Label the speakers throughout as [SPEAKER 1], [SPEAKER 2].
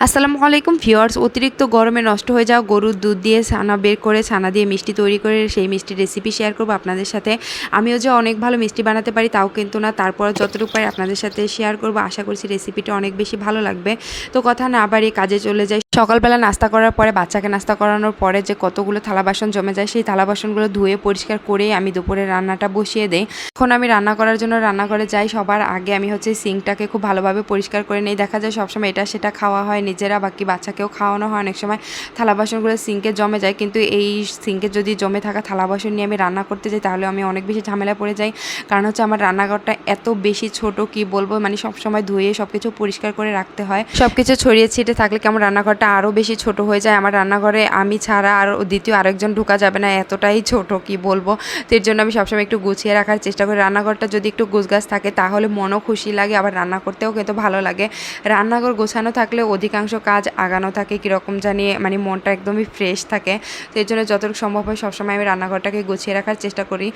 [SPEAKER 1] আসসালামু আলাইকুম ভিউয়ার্স, অতিরিক্ত গরমে নষ্ট হয়ে যাওয়া গরুর দুধ দিয়ে ছানা বের করে ছানা দিয়ে মিষ্টি তৈরি করে সেই মিষ্টির রেসিপি শেয়ার করব আপনাদের সাথে। আমিও যে অনেক ভালো মিষ্টি বানাতে পারি তাও কিন্তু না, তারপর যতটুকু পারি আপনাদের সাথে শেয়ার করব। আশা করছি রেসিপিটা অনেক বেশি ভালো লাগবে। তো কথা না বাড়িয়ে কাজে চলে যাই। সকালবেলা নাস্তা করার পরে বাচ্চাকে নাস্তা করানোর পরে যে কতগুলো থালা বাসন জমে যায়, সেই থালা বাসনগুলো ধুয়ে পরিষ্কার করে আমি দুপুরে রান্নাটা বসিয়ে দেই। এখন আমি রান্না করার জন্য রান্নাঘরে যাই। সবার আগে আমি সিঙ্কটাকে খুব ভালোভাবে পরিষ্কার করে নেই। দেখা যায় সবসময় এটা সেটা খাওয়া হয়, নিজেরা বাকি বাচ্চাকেও খাওয়ানো হয়। অনেক সময় থালা বাসনগুলো সিঙ্কে জমে যায়, কিন্তু এই সিঙ্কে যদি জমে থাকা থালা বাসন নিয়ে আমি রান্না করতে যাই তাহলে আমি অনেক বেশি ঝামেলা পড়ে যাই। কারণ আমার রান্নাঘরটা এত বেশি ছোট, কি বলবো, সবসময় ধুয়ে সব কিছু পরিষ্কার করে রাখতে হয়। সব কিছু ছড়িয়ে ছিটে থাকলে কেমন রান্নাঘরটা আরও বেশি ছোট হয়ে যায়। আমার রান্নাঘরে আমি ছাড়া আর দ্বিতীয় আরেকজন ঢোকা যাবে না, এতটাই ছোট, কি বলবো। তো এর জন্য আমি সবসময় একটু গুছিয়ে রাখার চেষ্টা করি। রান্নাঘরটা যদি একটু গোছগাছ থাকে তাহলে মনও খুশি লাগে, আবার রান্না করতেও কিন্তু ভালো লাগে। রান্নাঘর গোছানো থাকলে অধিকাংশ কাজ আগানো থাকে, কীরকম জানি মনটা একদমই ফ্রেশ থাকে। তো এর জন্য যতটুকু সম্ভব হয় সবসময় আমি রান্নাঘরটাকে গুছিয়ে রাখার চেষ্টা করি।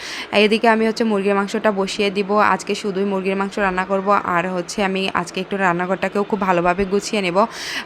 [SPEAKER 1] এদিকে আমি মুরগির মাংসটা বসিয়ে দিব। আজকে শুধুই মুরগির মাংস রান্না করব, আর আমি আজকে একটু রান্নাঘরটাকেও খুব ভালোভাবে গুছিয়ে নেব।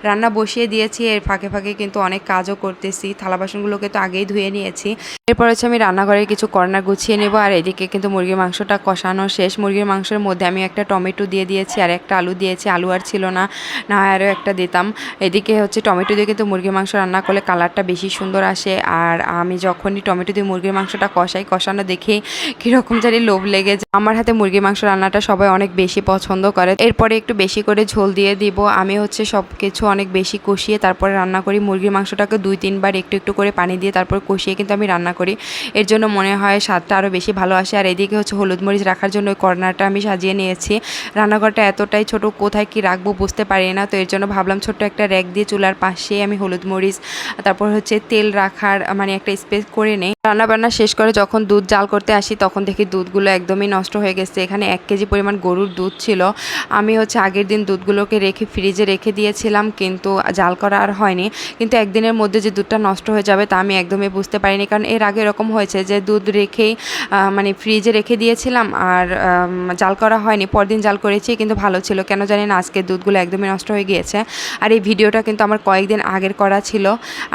[SPEAKER 1] রান্না বসিয়ে দিয়েছি, এর ফাঁকে ফাঁকে কিন্তু অনেক কাজও করতেছি। থালা বাসনগুলোকে তো আগেই ধুয়ে নিয়েছি। এরপর আমি রান্নাঘরের কিছু কর্নার গুছিয়ে নেব। আর এদিকে কিন্তু মুরগির মাংসটা কষানো শেষ। মুরগির মাংসের মধ্যে আমি একটা টমেটো দিয়ে দিয়েছি আর একটা আলু দিয়েছি। আলু আর ছিল না, না আরও একটা দিতাম। এদিকে টমেটো দিয়ে কিন্তু মুরগির মাংস রান্না করলে কালারটা বেশি সুন্দর আসে। আর আমি যখনই টমেটো দিয়ে মুরগির মাংসটা কষানো দেখেই কীরকম জানি লোভ লেগে যায়। আমার হাতে মুরগির মাংস রান্নাটা সবাই অনেক বেশি পছন্দ করে। এরপরে একটু বেশি করে ঝোল দিয়ে দিব। আমি সব কিছু অনেক বেশি কষিয়ে তারপরে রান্না করি। মুরগির মাংসটাকে 2-3 বার একটু একটু করে পানি দিয়ে তারপর কষিয়ে কিন্তু আমি রান্না করি। এর জন্য মনে হয় স্বাদটা আরও বেশি ভালো আসে। আর এদিকে হলুদ মরিচ রাখার জন্য ওই কর্নারটা আমি সাজিয়ে নিয়েছি। রান্নাঘরটা এতটাই ছোট, কোথায় কি রাখবো বুঝতে পারি না। তো এর জন্য ভাবলাম ছোট্ট একটা র্যাক দিয়ে চুলার পাশে আমি হলুদ মরিচ, তারপর তেল রাখার একটা স্পেস করে নেই। রান্নাবান্না শেষ করে যখন দুধ জাল করতে আসি তখন দেখি দুধগুলো একদমই নষ্ট হয়ে গেছে। এখানে 1 কেজি পরিমাণ গরুর দুধ ছিল। আমি আগের দিন দুধগুলোকে রেখে ফ্রিজে রেখে দিয়েছিলাম, কিন্তু জাল করা আর হয়নি। কিন্তু একদিনের মধ্যে যে দুধটা নষ্ট হয়ে যাবে তা আমি একদমই বুঝতে পারিনি। কারণ এর আগে এরকম হয়েছে যে দুধ রেখেই ফ্রিজে রেখে দিয়েছিলাম আর জাল করা হয়নি। পরদিন জাল করেছি, কিন্তু ভালো ছিল। কেন জানি না আজকে দুধগুলো একদমই নষ্ট হয়ে গিয়েছে। আর এই ভিডিওটা কিন্তু আমার কয়েকদিন আগের করা ছিল।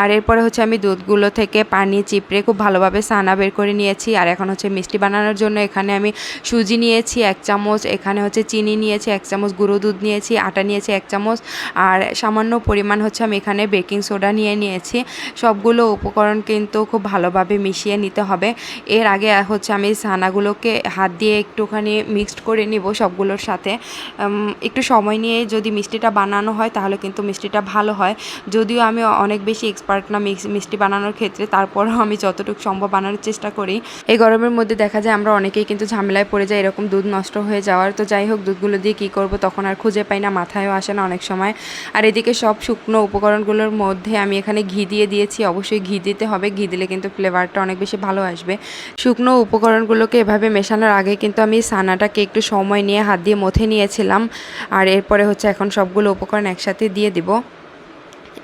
[SPEAKER 1] আর এরপরে আমি দুধগুলো থেকে পানি চিপড়ে খুব ভালোভাবে ছানা বের করে নিয়েছি। আর এখন মিষ্টি বানানোর জন্য এখানে আমি সুজি নিয়েছি 1 চামচ, এখানে চিনি নিয়েছি 1 চামচ, গুঁড়ো দুধ নিয়েছি, আটা নিয়েছি 1 চামচ, আর সামান্য পরিমাণ আমি এখানে বেকিং সোডা নিয়েছি। সবগুলো উপকরণ কিন্তু খুব ভালোভাবে মিশিয়ে নিতে হবে। এর আগে আমি ছানাগুলোকে হাত দিয়ে একটুখানি মিক্সড করে নিব সবগুলোর সাথে। একটু সময় নিয়ে যদি মিষ্টিটা বানানো হয় তাহলে কিন্তু মিষ্টিটা ভালো হয়। যদিও আমি অনেক বেশি এক্সপার্ট না মিষ্টি বানানোর ক্ষেত্রে, তারপরেও আমি যতটুকু সম্ভব বানানোর চেষ্টা করি। এই গরমের মধ্যে দেখা যায় আমরা অনেকেই কিন্তু ঝামেলায় পড়ে যাই এরকম দুধ নষ্ট হয়ে যাওয়ার। তো যাই হোক, দুধগুলো দিয়ে কী করব তখন আর খুঁজে পাই না, মাথায়ও আসে না অনেক সময়। আর এদিকে সব শুকনো উপকরণগুলোর মধ্যে আমি এখানে ঘি দিয়ে দিয়েছি। অবশ্যই ঘি দিতে হবে, ঘি দিলে কিন্তু ফ্লেভারটা অনেক বেশি ভালো আসবে। শুকনো উপকরণগুলোকে এভাবে মেশানোর আগে কিন্তু আমি ছানাটাকে একটু সময় নিয়ে হাত দিয়ে মথে নিয়েছিলাম। আর এরপরে এখন সবগুলো উপকরণ একসাথে দিয়ে দিব।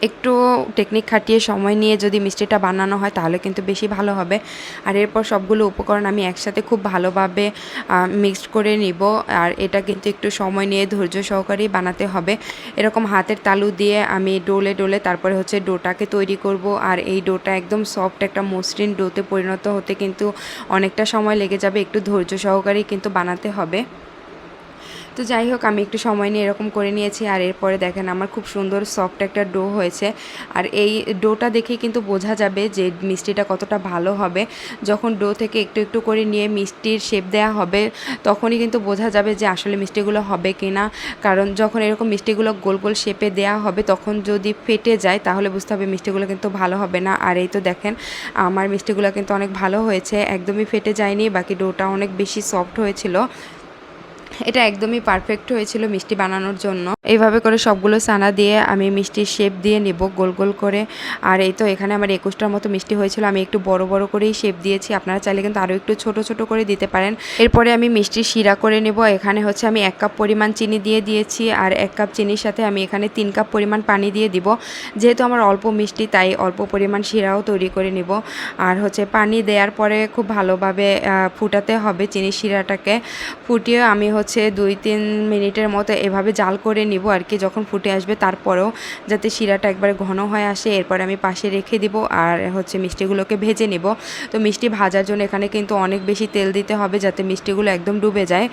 [SPEAKER 1] একটু টেকনিক খাটিয়ে সময় নিয়ে যদি মিষ্টিটা বানানো হয় তাহলে কিন্তু বেশি ভালো হবে। আর এরপর সবগুলো উপকরণ আমি একসাথে খুব ভালোভাবে মিক্সড করে নিব। আর এটা কিন্তু একটু সময় নিয়ে ধৈর্য সহকারেই বানাতে হবে। এরকম হাতের তালু দিয়ে আমি ডোলে ডোলে তারপরে ডোটাকে তৈরি করব। আর এই ডোটা একদম সফট একটা মসৃণ ডোতে পরিণত হতে কিন্তু অনেকটা সময় লেগে যাবে। একটু ধৈর্য সহকারেই কিন্তু বানাতে হবে। তো যাই হোক, আমি একটু সময় নিয়ে এরকম করে নিয়েছি। আর এরপরে দেখেন আমার খুব সুন্দর সফট একটা ডো হয়েছে। আর এই ডোটা দেখে কিন্তু বোঝা যাবে যে মিষ্টিটা কতটা ভালো হবে। যখন ডো থেকে একটু একটু করে নিয়ে মিষ্টির শেপ দেওয়া হবে তখনই কিন্তু বোঝা যাবে যে আসলে মিষ্টিগুলো হবে কি না। কারণ যখন এরকম মিষ্টিগুলো গোল গোল শেপে দেওয়া হবে তখন যদি ফেটে যায় তাহলে বুঝতে হবে মিষ্টিগুলো কিন্তু ভালো হবে না। আর এই তো দেখেন আমার মিষ্টিগুলো কিন্তু অনেক ভালো হয়েছে, একদমই ফেটে যায়নি। বাকি ডোটা অনেক বেশি সফট হয়েছিল। এটা একদমই পারফেক্ট হয়েছিল মিষ্টি বানানোর জন্য। এইভাবে করে সবগুলো ছানা দিয়ে আমি মিষ্টির শেপ দিয়ে নেব গোল গোল করে। আর এই তো এখানে আমার 21টার মতো মিষ্টি হয়েছিল। আমি একটু বড় বড় করেই শেপ দিয়েছি, আপনারা চাইলে কিন্তু আরও একটু ছোট ছোট করে দিতে পারেন। এরপরে আমি মিষ্টির শিরা করে নেব। এখানে আমি 1 কাপ পরিমাণ চিনি দিয়ে দিয়েছি। আর 1 কাপ চিনির সাথে আমি এখানে 3 কাপ পরিমাণ পানি দিয়ে দিব। যেহেতু আমার অল্প মিষ্টি তাই অল্প পরিমাণ শিরাও তৈরি করে নেব। আর পানি দেওয়ার পরে খুব ভালোভাবে ফুটাতে হবে চিনির শিরাটাকে। ফুটিয়ে আমি হচ্ছে 2-3 মিনিটের মতো এভাবে জাল করে নিব আর কি। যখন ফুটে আসবে তারপরেও যাতে শিরাটা একবারে ঘন হয়ে আসে, এরপরে আমি পাশে রেখে দিব আর হচ্ছে মিষ্টিগুলোকে ভেজে নিব। তো মিষ্টি ভাজার জন্য এখানে কিন্তু অনেক বেশি তেল দিতে হবে যাতে মিষ্টিগুলো একদম ডুবে যায়।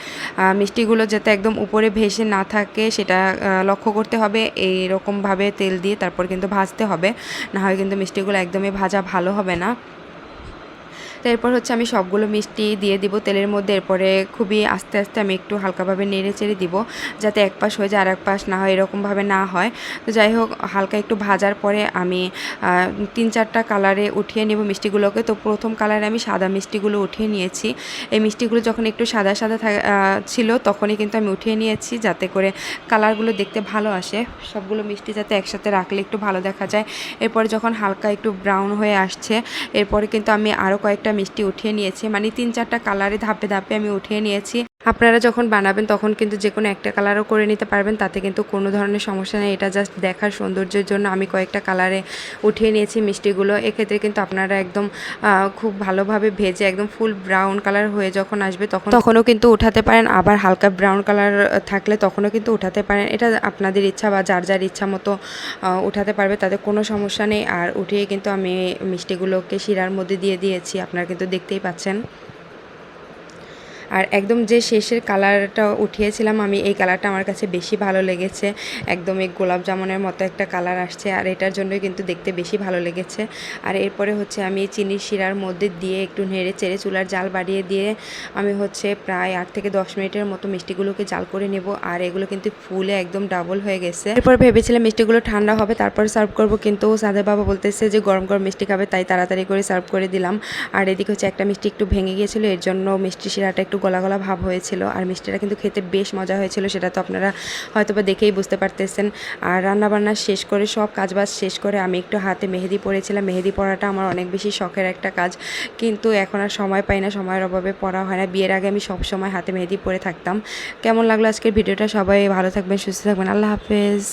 [SPEAKER 1] মিষ্টিগুলো যাতে একদম উপরে ভেসে না থাকে সেটা লক্ষ্য করতে হবে। এইরকমভাবে তেল দিয়ে তারপর কিন্তু ভাজতে হবে, না হয় কিন্তু মিষ্টিগুলো একদমই ভাজা ভালো হবে না। তো এরপর হচ্ছে আমি সবগুলো মিষ্টি দিয়ে দিব তেলের মধ্যে। এরপরে খুবই আস্তে আস্তে আমি একটু হালকাভাবে নেড়ে চেড়ে দিব যাতে এক পাশ হয়ে যায় আর এক পাশ না হয়, এরকমভাবে না হয়। তো যাই হোক, হালকা একটু ভাজার পরে আমি 3-4টা কালারে উঠিয়ে নেব মিষ্টিগুলোকে। তো প্রথম কালারে আমি সাদা মিষ্টিগুলো উঠিয়ে নিয়েছি। এই মিষ্টিগুলো যখন একটু সাদা সাদা ছিল তখনই কিন্তু আমি উঠিয়ে নিয়েছি যাতে করে কালারগুলো দেখতে ভালো আসে। সবগুলো মিষ্টি যাতে একসাথে রাখলে একটু ভালো দেখা যায়। এরপরে যখন হালকা একটু ব্রাউন হয়ে আসছে এরপরে কিন্তু আমি আরও কয়েকটা মিষ্টি উঠিয়ে নিয়েছি, মানে 3-4টা কালারে ধাপে ধাপে আমি উঠিয়ে নিয়েছি। আপনারা যখন বানাবেন তখন কিন্তু যে কোনো একটা কালারও করে নিতে পারবেন, তাতে কিন্তু কোনো ধরনের সমস্যা নেই। এটা জাস্ট দেখার সৌন্দর্যের জন্য আমি কয়েকটা কালারে উঠিয়ে নিয়েছি মিষ্টিগুলো। এক্ষেত্রে কিন্তু আপনারা একদম খুব ভালোভাবে ভেজে একদম ফুল ব্রাউন কালার হয়ে যখন আসবে তখনও কিন্তু উঠাতে পারেন, আবার হালকা ব্রাউন কালার থাকলে তখনও কিন্তু উঠাতে পারেন। এটা আপনাদের ইচ্ছা বা যার যার ইচ্ছা মতো উঠাতে পারবে, তাতে কোনো সমস্যা নেই। আর উঠিয়ে কিন্তু আমি মিষ্টিগুলোকে শিরার মধ্যে দিয়ে দিয়েছি, আপনারা কিন্তু দেখতেই পাচ্ছেন। আর একদম যে শেষের কালারটা উঠিয়েছিলাম আমি, এই কালারটা আমার কাছে বেশি ভালো লেগেছে। একদম এই গোলাপ জামুনের মতো একটা কালার আসছে আর এটার জন্যই কিন্তু দেখতে বেশি ভালো লেগেছে। আর এরপরে হচ্ছে আমি চিনির শিরার মধ্যে দিয়ে একটু নেড়ে চেড়ে চুলার জাল বাড়িয়ে দিয়ে আমি হচ্ছে প্রায় 8 থেকে 10 মিনিটের মতো মিষ্টিগুলোকে জাল করে নেব। আর এগুলো কিন্তু ফুলে একদম ডাবল হয়ে গেছে। এরপর ভেবেছিলাম মিষ্টিগুলো ঠান্ডা হবে তারপর সার্ভ করব, কিন্তু সাদের বাবা বলতেছে যে গরম গরম মিষ্টি খাবে, তাই তাড়াতাড়ি করে সার্ভ করে দিলাম। আর এদিকে হচ্ছে একটা মিষ্টি একটু ভেঙে গিয়েছিল, এর জন্য মিষ্টি শিরাটা একটু গলা গলা ভাব হয়েছিল। আর মিষ্টিটা কিন্তু খেতে বেশ মজা হয়েছিল, সেটা তো আপনারা হয়তোবা দেখেই বুঝতে পারতেছেন। আর রান্নাবান্না শেষ করে সব কাজবাজ শেষ করে আমি একটু হাতে মেহেদি পরেছিলাম। মেহেদি পরাটা আমার অনেক বেশি শখের একটা কাজ, কিন্তু এখন আর সময় পাই না, সময়ের অভাবে পরা হয় না। বিয়ের আগে আমি সব সময় হাতে মেহেদি পরে থাকতাম। কেমন লাগলো আজকের ভিডিওটা? সবাই ভালো থাকবেন, সুস্থ থাকবেন, আল্লাহ হাফেজ।